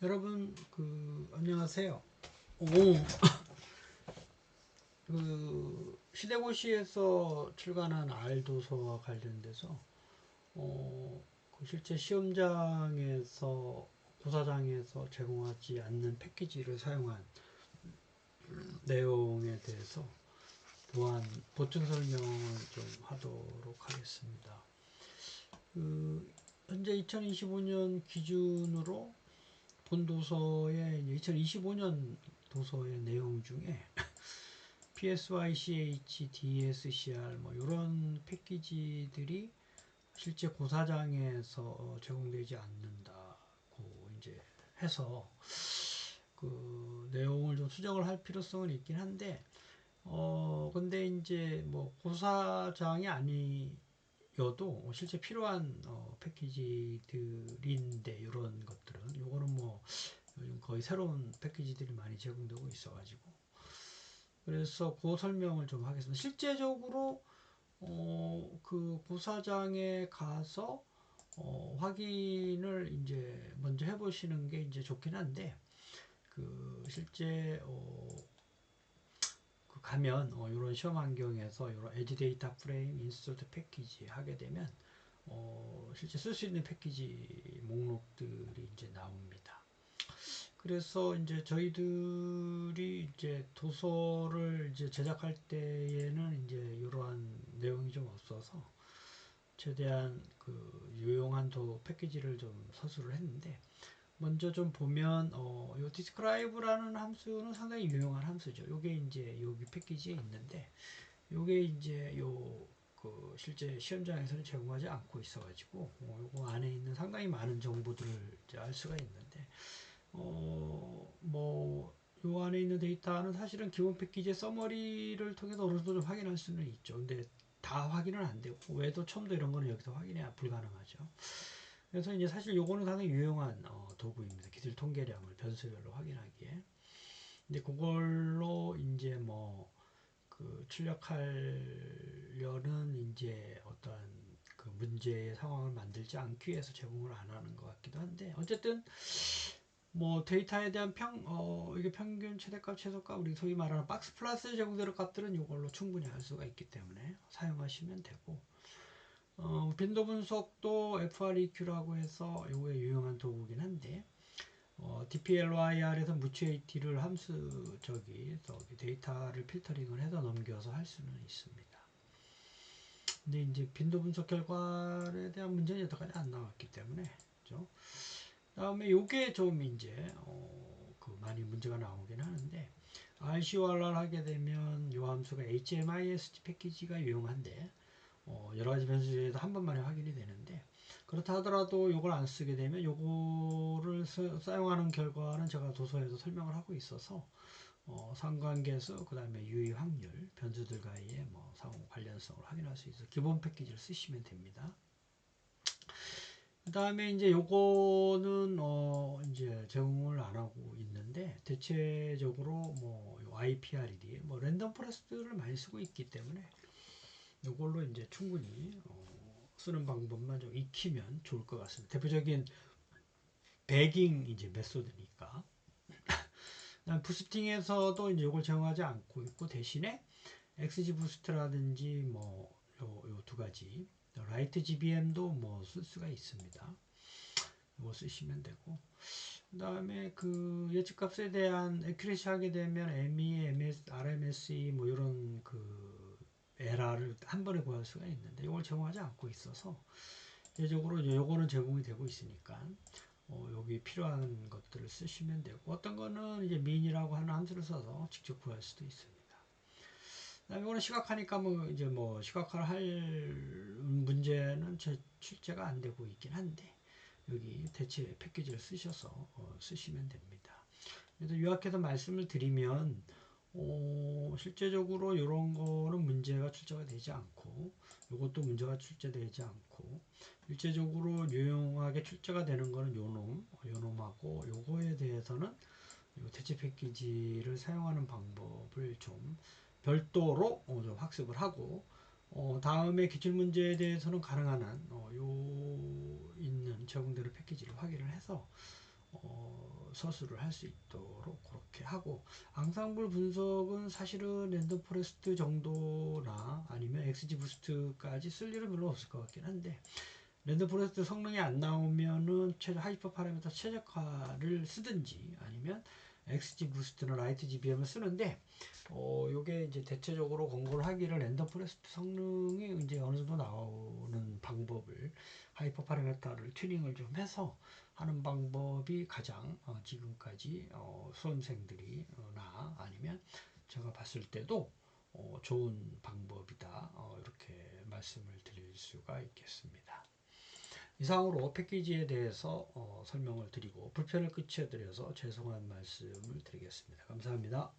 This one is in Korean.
여러분 안녕하세요. 오, 시대고시에서 출간한 R 도서와 관련돼서 실제 시험장에서 고사장에서 제공하지 않는 패키지를 사용한 내용에 대해서 보충 설명을 좀 하도록 하겠습니다. 현재 2025년 기준으로 본 도서의 2025년 도서의 내용 중에 PSYCH, DSCR 뭐 이런 패키지들이 실제 고사장에서 제공되지 않는다고 이제 해서 그 내용을 좀 수정을 할 필요성은 있긴 한데 근데 이제 뭐 고사장이 아니어도 실제 필요한 패키지들인데 이런 것들은 요거는 뭐 요즘 거의 새로운 패키지들이 많이 제공되고 있어가지고 그래서 그 설명을 좀 하겠습니다. 실제적으로 그 고사장에 가서 확인을 이제 먼저 해보시는 게 이제 좋긴 한데 실제 가면 이런 시험 환경에서 이런 에지 데이터 프레임 인스톨드 패키지 하게 되면 실제 쓸 수 있는 패키지 목록들이 이제 나옵니다. 그래서 이제 저희들이 이제 도서를 이제 제작할 때에는 이제 이러한 내용이 좀 없어서 최대한 유용한 패키지를 좀 서술을 했는데 먼저 좀 보면 요 describe라는 함수는 상당히 유용한 함수죠. 요게 이제 여기 패키지에 있는데 요게 이제 실제 시험장에서는 제공하지 않고 있어가지고 요거 안에 있는 상당히 많은 정보들을 이제 알 수가 있는데 뭐 요 안에 있는 데이터는 사실은 기본 패키지의 서머리를 통해서 어느 정도 좀 확인할 수는 있죠. 근데 다 확인은 안 되고 외도 첨도 이런 거는 여기서 확인이 불가능하죠. 그래서 이제 사실 요거는 상당히 유용한 도구입니다. 기술 통계량을 변수별로 확인하기에. 근데 그걸로 이제 뭐 출력하려는 이제 어떤 문제의 상황을 만들지 않기 위해서 제공을 안 하는 것 같기도 한데 어쨌든 뭐 데이터에 대한 이게 평균 최대값 최소값 우리 소위 말하는 박스 플러스 제공되는 값들은 이걸로 충분히 할 수가 있기 때문에 사용하시면 되고 빈도 분석도 FREQ라고 해서 요게 유용한 도구긴 한데 dplyr에서 mutuate를 함수 데이터를 필터링을 해서 넘겨서 할 수는 있습니다. 근데 이제 빈도 분석 결과에 대한 문제는 여태까지 안 나왔기 때문에 그죠? 다음에 요게 좀 이제 많이 문제가 나오긴 하는데 RCOR를 하게 되면 요 함수가 HMIST 패키지가 유용한데 여러 가지 변수 중에서 한 번만에 확인이 되는데 그렇다 하더라도 요걸 안 쓰게 되면 요거를 사용하는 결과는 제가 도서에서 설명을 하고 있어서 상관계수 그 다음에 유의 확률 변수들과의 뭐 상호 관련성을 확인할 수 있어서 기본 패키지를 쓰시면 됩니다. 그 다음에 이제 요거는 이제 제공을 안 하고 있는데 대체적으로 뭐 IPRD 뭐 랜덤 포레스트를 많이 쓰고 있기 때문에 요걸로 이제 충분히 쓰는 방법만 좀 익히면 좋을 것 같습니다. 대표적인 배깅 이제 메소드니까. 부스팅에서도 이제 이걸 제공하지 않고 있고 대신에 XG 부스트라든지 뭐 요 두 가지 라이트 GBM도 뭐 쓸 수가 있습니다. 이거 쓰시면 되고 그 다음에 예측값에 대한 액큐레시 하게 되면 ME, MS, RMSE 뭐 이런 에라를 한 번에 구할 수가 있는데 이걸 제공하지 않고 있어서 예적으로 요거는 제공이 되고 있으니까 여기 필요한 것들을 쓰시면 되고 어떤 거는 이제 민이라고 하는 함수를 써서 직접 구할 수도 있습니다. 그다음에 이거는 시각화니까 뭐 시각화를 할 문제는 출제가 안 되고 있긴 한데 여기 대체 패키지를 쓰셔서 쓰시면 됩니다. 그래서 요약해서 말씀을 드리면 실제적으로 이런 거는 문제가 출제가 되지 않고 이것도 문제가 출제되지 않고 일제적으로 유용하게 출제가 되는 거는 요놈하고 요거에 대해서는 요 대체 패키지를 사용하는 방법을 좀 별도로 좀 학습을 하고 다음에 기출문제에 대해서는 가능한 한 요 있는 제공되는 패키지를 확인을 해서 서술을 할 수 있도록 그렇게 하고, 앙상블 분석은 사실은 랜덤 포레스트 정도나 아니면 XG 부스트까지 쓸 일은 별로 없을 것 같긴 한데, 랜덤 포레스트 성능이 안 나오면은 하이퍼 파라미터 최적화를 쓰든지 아니면 XG 부스트나 라이트 GBM을 쓰는데, 요게 이제 대체적으로 권고를 하기를 랜덤 포레스트 성능이 이제 어느 정도 나오는 방법을 하이퍼 파라미터를 튜닝을 좀 해서 하는 방법이 가장 지금까지 수험생들이 나 아니면 제가 봤을 때도 좋은 방법이다, 이렇게 말씀을 드릴 수가 있겠습니다. 이상으로 패키지에 대해서 설명을 드리고 불편을 끼쳐드려서 죄송한 말씀을 드리겠습니다. 감사합니다.